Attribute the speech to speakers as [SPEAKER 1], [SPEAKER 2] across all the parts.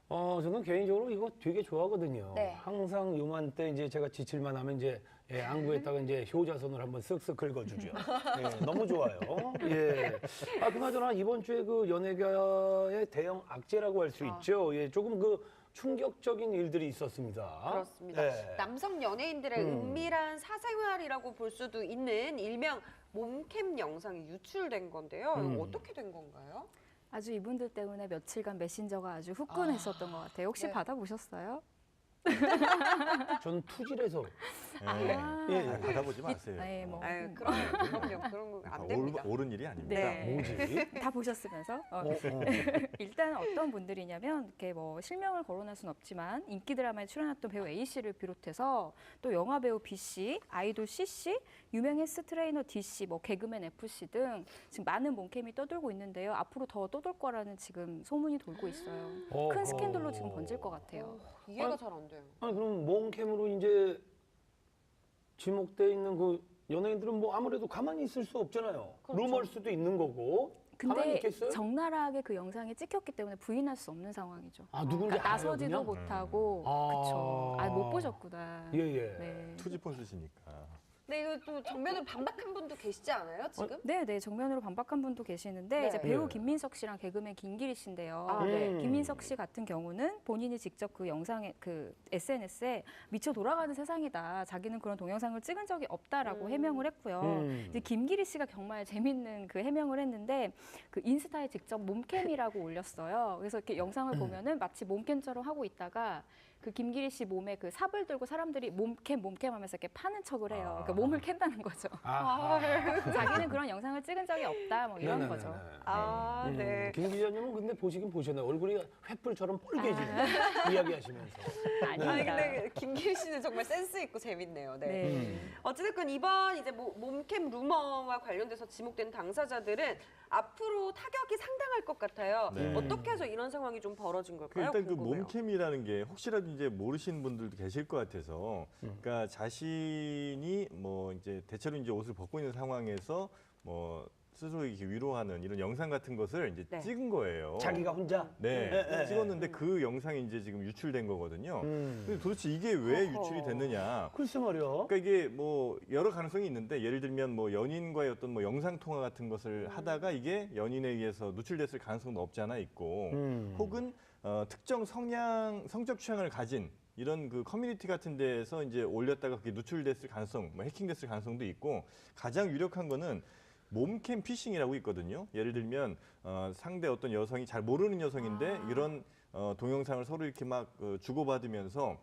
[SPEAKER 1] 저는 개인적으로 이거 되게 좋아하거든요.
[SPEAKER 2] 네.
[SPEAKER 1] 항상 요맘때 이제 제가 지칠만 하면 이제 안구에다가 이제 효자손을 한번 쓱쓱 긁어주죠. 예, 너무 좋아요. 예. 그나저나 이번 주에 그 연예계의 대형 악재라고 할 수 있죠. 예, 조금 그 충격적인 일들이 있었습니다.
[SPEAKER 3] 그렇습니다.
[SPEAKER 1] 예.
[SPEAKER 3] 남성 연예인들의 은밀한 사생활이라고 볼 수도 있는 일명 몸캠 영상이 유출된 건데요. 이거 어떻게 된 건가요?
[SPEAKER 2] 아주 이분들 때문에 며칠간 메신저가 아주 후끈했었던 것 같아요. 혹시
[SPEAKER 3] 네.
[SPEAKER 2] 받아보셨어요?
[SPEAKER 1] 저는 투질해서
[SPEAKER 2] 아,
[SPEAKER 4] 받아보지 마세요.
[SPEAKER 2] 네, 뭐.
[SPEAKER 3] 아유, 그럼요. 그런 거 안 됩니다.
[SPEAKER 4] 옳은 일이 아닙니다.
[SPEAKER 3] 네.
[SPEAKER 1] 뭐지?
[SPEAKER 2] 다 보셨으면서 일단 어떤 분들이냐면 이렇게 뭐 실명을 거론할 수는 없지만 인기 드라마에 출연했던 배우 A 씨를 비롯해서 또 영화 배우 B 씨, 아이돌 C 씨, 유명 헬스 트레이너 D 씨, 뭐 개그맨 F 씨 등 지금 많은 몸캠이 떠돌고 있는데요. 앞으로 더 떠돌 거라는 지금 소문이 돌고 있어요. 큰 스캔들로 지금 번질 것 같아요.
[SPEAKER 3] 이해가 잘 안 돼요.
[SPEAKER 1] 아니 그럼 몸캠으로 이제 지목돼 있는 그 연예인들은 뭐 아무래도 가만히 있을 수 없잖아요.
[SPEAKER 3] 그렇죠.
[SPEAKER 1] 루머일 수도 있는 거고. 가만히
[SPEAKER 2] 근데
[SPEAKER 1] 있겠어요?
[SPEAKER 2] 적나라하게 그 영상이 찍혔기 때문에 부인할 수 없는 상황이죠.
[SPEAKER 1] 누군지
[SPEAKER 2] 그러니까
[SPEAKER 1] 알아요,
[SPEAKER 2] 나서지도
[SPEAKER 1] 그냥?
[SPEAKER 2] 못하고 그쵸. 못 보셨구나.
[SPEAKER 1] 예예.
[SPEAKER 2] 네.
[SPEAKER 4] 투지폰수시니까.
[SPEAKER 3] 근데 이거 또 정면으로 반박한 분도 계시지 않아요, 지금?
[SPEAKER 2] 네, 정면으로 반박한 분도 계시는데
[SPEAKER 3] 네.
[SPEAKER 2] 이제 배우
[SPEAKER 1] 네.
[SPEAKER 2] 김민석 씨랑 개그맨 김기리 씨인데요.
[SPEAKER 3] 아, 네.
[SPEAKER 2] 김민석 씨 같은 경우는 본인이 직접 그 영상에 그 SNS에 미쳐 돌아가는 세상이다. 자기는 그런 동영상을 찍은 적이 없다라고 해명을 했고요. 이제 김기리 씨가 정말 재밌는 그 해명을 했는데 그 인스타에 직접 몸캠이라고 올렸어요. 그래서 이렇게 영상을 보면은 마치 몸캠처럼 하고 있다가 그 김기리 씨 몸에 그 삽을 들고 사람들이 몸캠 하면서 이렇게 파는 척을 해요. 그러니까 몸을 캔다는 거죠. 자기는 그런 영상을 찍은 적이 없다, 뭐 이런
[SPEAKER 1] 네네네네.
[SPEAKER 2] 거죠.
[SPEAKER 3] 아, 네.
[SPEAKER 1] 김 기자님은 근데 보시긴 보셨나요? 얼굴이 횃불처럼 뻘개지는 이야기하시면서.
[SPEAKER 3] 아니
[SPEAKER 2] 아닙니다.
[SPEAKER 3] 근데 김기리 씨는 정말 센스 있고 재밌네요. 네.
[SPEAKER 2] 네.
[SPEAKER 3] 어찌됐건 이번 이제 몸캠 루머와 관련돼서 지목된 당사자들은 앞으로 타격이 상당할 것 같아요.
[SPEAKER 4] 네.
[SPEAKER 3] 어떻게 해서 이런 상황이 좀 벌어진 걸까요?
[SPEAKER 4] 일단 그
[SPEAKER 3] 궁금해요.
[SPEAKER 4] 몸캠이라는 게 혹시라도 이제 모르시는 분들도 계실 것 같아서, 그러니까 자신이 뭐 이제 대체로 이제 옷을 벗고 있는 상황에서 뭐 스스로 이렇게 위로하는 이런 영상 같은 것을 이제
[SPEAKER 3] 네.
[SPEAKER 4] 찍은 거예요.
[SPEAKER 1] 자기가 혼자?
[SPEAKER 4] 네, 찍었는데 그 영상이 이제 지금 유출된 거거든요. 근데 도대체 이게 왜 유출이 됐느냐?
[SPEAKER 1] 글쎄 말이야.
[SPEAKER 4] 그러니까 이게 뭐 여러 가능성이 있는데, 예를 들면 뭐 연인과의 어떤 뭐 영상 통화 같은 것을 하다가 이게 연인에 의해서 누출됐을 가능성도 없지 않아 있고, 혹은 특정 성적 취향을 가진 이런 그 커뮤니티 같은 데에서 이제 올렸다가 그게 누출됐을 가능성, 뭐 해킹됐을 가능성도 있고, 가장 유력한 거는 몸캠 피싱이라고 있거든요. 예를 들면 상대 어떤 여성이 잘 모르는 여성인데 이런 동영상을 서로 이렇게 막 주고받으면서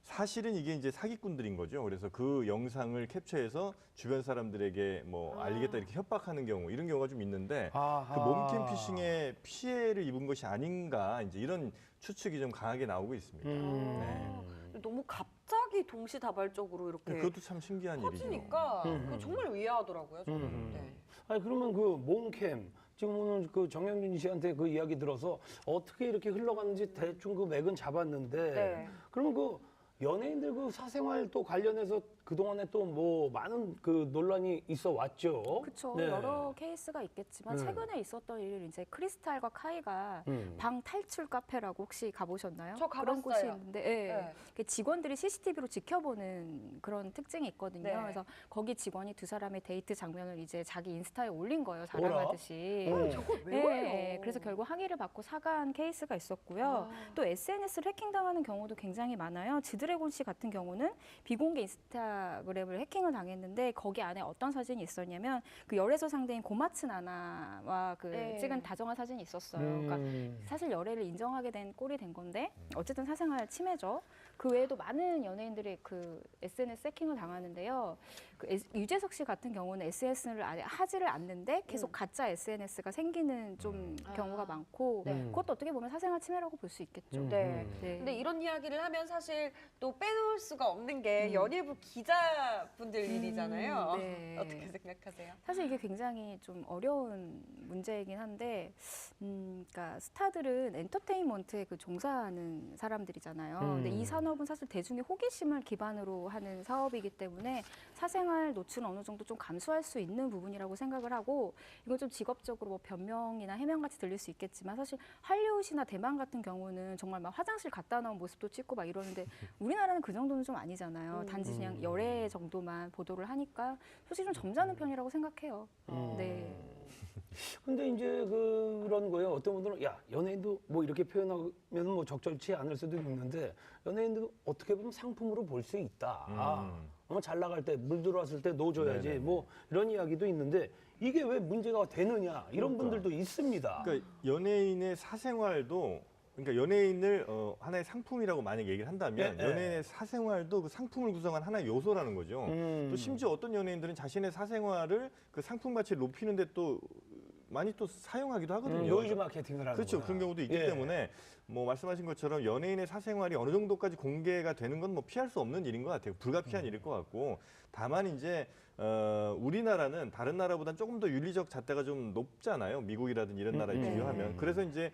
[SPEAKER 4] 사실은 이게 이제 사기꾼들인 거죠. 그래서 그 영상을 캡처해서 주변 사람들에게 뭐 알리겠다 이렇게 협박하는 경우, 이런 경우가 좀 있는데, 그 몸캠 피싱에 피해를 입은 것이 아닌가, 이제 이런 추측이 좀 강하게 나오고 있습니다. 네.
[SPEAKER 3] 너무 갑자기 동시다발적으로 이렇게
[SPEAKER 4] 그것도 참 신기한 일이죠.
[SPEAKER 3] 퍼지니까 그거 정말 의아하더라고요. 저는. 네.
[SPEAKER 1] 아니 그러면 그 몸캠 지금 오늘 그 정영준 씨한테 그 이야기 들어서 어떻게 이렇게 흘러가는지 대충 그 맥은 잡았는데
[SPEAKER 3] 네.
[SPEAKER 1] 그러면 그 연예인들 그 사생활 또 관련해서 그동안에 또 뭐 많은 그 논란이 있어 왔죠.
[SPEAKER 2] 그렇죠.
[SPEAKER 1] 네.
[SPEAKER 2] 여러 케이스가 있겠지만 최근에 있었던 일, 이제 크리스탈과 카이가 방 탈출 카페라고 혹시 가보셨나요?
[SPEAKER 3] 저
[SPEAKER 2] 그런 곳이
[SPEAKER 3] 가봤어요.
[SPEAKER 2] 있는데
[SPEAKER 3] 네.
[SPEAKER 2] 직원들이 CCTV로 지켜보는 그런 특징이 있거든요.
[SPEAKER 3] 네.
[SPEAKER 2] 그래서 거기 직원이 두 사람의 데이트 장면을 이제 자기 인스타에 올린 거예요.
[SPEAKER 1] 어라?
[SPEAKER 2] 자랑하듯이.
[SPEAKER 3] 저걸 왜 올려?
[SPEAKER 2] 그래서 결국 항의를 받고 사과한 케이스가 있었고요. 또 SNS를 해킹당하는 경우도 굉장히 많아요. 지드래곤 씨 같은 경우는 비공개 인스타그램을 해킹을 당했는데 거기 안에 어떤 사진이 있었냐면 그 열애서 상대인 고마츠 나나와 그
[SPEAKER 3] 네.
[SPEAKER 2] 찍은 다정한 사진이 있었어요. 그러니까 사실 열애를 인정하게 된 꼴이 된 건데 어쨌든 사생활 침해죠. 그 외에도 많은 연예인들이 그 SNS 해킹을 당하는데요. 그 유재석 씨 같은 경우는 SNS를 아예 하지를 않는데 계속 가짜 SNS가 생기는 좀 경우가 많고 그것도 어떻게 보면 사생활 침해라고 볼 수 있겠죠.
[SPEAKER 3] 네.
[SPEAKER 2] 네.
[SPEAKER 3] 근데 이런 이야기를 하면 사실 또 빼놓을 수가 없는 게 연예부 기자 기자분들 일이잖아요.
[SPEAKER 2] 네.
[SPEAKER 3] 어떻게 생각하세요?
[SPEAKER 2] 사실 이게 굉장히 좀 어려운 문제이긴 한데, 그러니까 스타들은 엔터테인먼트에 그 종사하는 사람들이잖아요. 근데 이 산업은 사실 대중의 호기심을 기반으로 하는 사업이기 때문에 사생활 노출은 어느 정도 좀 감수할 수 있는 부분이라고 생각을 하고, 이건 좀 직업적으로 뭐 변명이나 해명같이 들릴 수 있겠지만 사실 할리우드나 대만 같은 경우는 정말 막 화장실 갔다 나온 모습도 찍고 막 이러는데 우리나라는 그 정도는 좀 아니잖아요. 단지 그냥 열애 정도만 보도를 하니까 솔직히 좀 점잖은 편이라고 생각해요. 네.
[SPEAKER 1] 근데 이제 그런 거예요. 어떤 분들은 야 연예인도 뭐 이렇게 표현하면 뭐 적절치 않을 수도 있는데 연예인도 어떻게 보면 상품으로 볼 수 있다. 뭐 잘 나갈 때 물 들어왔을 때 넣어줘야지
[SPEAKER 4] 네네네.
[SPEAKER 1] 뭐 이런 이야기도 있는데 이게 왜 문제가 되느냐 이런 분들도 있습니다.
[SPEAKER 4] 그러니까 연예인의 사생활도 그러니까 연예인을 하나의 상품이라고 만약 얘기를 한다면
[SPEAKER 1] 예, 예.
[SPEAKER 4] 연예인의 사생활도 그 상품을 구성한 하나의 요소라는 거죠. 또 심지어 어떤 연예인들은 자신의 사생활을 그 상품 가치를 높이는데 또 많이 또 사용하기도 하거든요.
[SPEAKER 1] 노이즈 마케팅을 하는
[SPEAKER 4] 그렇죠. 그런 경우도 있기 때문에 뭐 말씀하신 것처럼 연예인의 사생활이 어느 정도까지 공개가 되는 건 뭐 피할 수 없는 일인 것 같아요. 불가피한 일일 것 같고 다만 이제 우리나라는 다른 나라보다는 조금 더 윤리적 잣대가 좀 높잖아요. 미국이라든지 이런 나라에 비교하면. 그래서 이제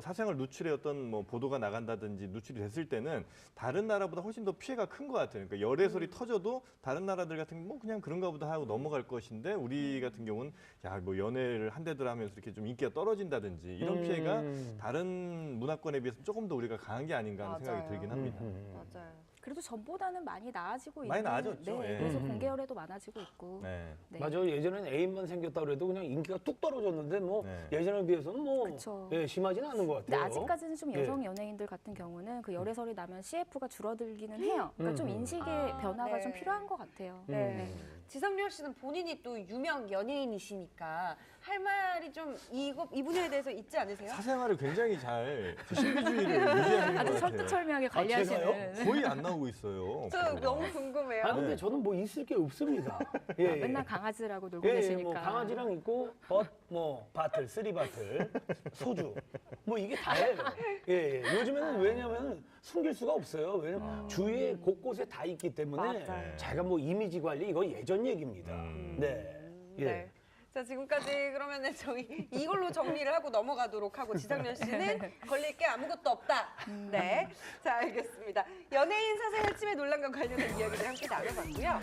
[SPEAKER 4] 사생활 누출의 어떤 뭐 보도가 나간다든지 누출이 됐을 때는 다른 나라보다 훨씬 더 피해가 큰 것 같아요. 그러니까 열애설이 터져도 다른 나라들 같은 뭐 그냥 그런가 보다 하고 넘어갈 것인데 우리 같은 경우는 야 뭐 연애를 한대들 하면서 이렇게 좀 인기가 떨어진다든지 이런 피해가 다른 문화권에 비해서 조금 더 우리가 강한 게 아닌가 하는 생각이
[SPEAKER 3] 맞아요.
[SPEAKER 4] 들긴 합니다.
[SPEAKER 3] 맞아요.
[SPEAKER 2] 그래도 전보다는 많이 나아지고
[SPEAKER 4] 많이
[SPEAKER 2] 있는,
[SPEAKER 4] 나아졌죠.
[SPEAKER 2] 네,
[SPEAKER 4] 예.
[SPEAKER 2] 그래서 공개열애도 많아지고 있고.
[SPEAKER 4] 네.
[SPEAKER 2] 네.
[SPEAKER 1] 맞아 예전에는 애인만 생겼다 그래도 그냥 인기가 뚝 떨어졌는데 뭐
[SPEAKER 4] 네.
[SPEAKER 1] 예전에 비해서는 뭐
[SPEAKER 2] 그쵸.
[SPEAKER 1] 심하지는 않은 것
[SPEAKER 2] 근데
[SPEAKER 1] 같아요.
[SPEAKER 2] 아직까지는 좀
[SPEAKER 1] 예.
[SPEAKER 2] 여성 연예인들 같은 경우는 그 열애설이 나면 CF가 줄어들기는 해요. 그러니까 좀 인식의
[SPEAKER 3] 아,
[SPEAKER 2] 변화가
[SPEAKER 3] 네.
[SPEAKER 2] 좀 필요한 것 같아요.
[SPEAKER 1] 네.
[SPEAKER 3] 지상렬 씨는 본인이 또 유명 연예인이시니까 할 말이 좀 이분에 대해서 있지 않으세요?
[SPEAKER 4] 사생활을 굉장히 잘그 신비주의를 유지하는
[SPEAKER 2] 아주
[SPEAKER 4] 것 같아요.
[SPEAKER 2] 설득철미하게
[SPEAKER 1] 제가요?
[SPEAKER 2] 관리하시는.
[SPEAKER 4] 거의 안 나오고 있어요.
[SPEAKER 3] 저 너무 궁금해요.
[SPEAKER 1] 아 근데
[SPEAKER 4] 네.
[SPEAKER 1] 저는 뭐 있을 게 없습니다. 예, 예.
[SPEAKER 2] 맨날 강아지라고 놀고
[SPEAKER 1] 예,
[SPEAKER 2] 계시니까.
[SPEAKER 1] 뭐 강아지랑 있고 뭐 바틀, 3바틀, 소주 뭐 이게 다예요. 예, 예. 요즘에는 왜냐면 숨길 수가 없어요. 왜냐면 주위에 곳곳에 다 있기 때문에
[SPEAKER 3] 맞아요.
[SPEAKER 1] 자기가 뭐 이미지 관리 이거 예전 얘기입니다. 네. 예.
[SPEAKER 3] 네. 자 지금까지 그러면은 저희 이걸로 정리를 하고 넘어가도록 하고 지상렬 씨는 걸릴 게 아무것도 없다. 네. 자 알겠습니다. 연예인 사생활 침해 논란과 관련된 이야기를 함께 나눠봤고요.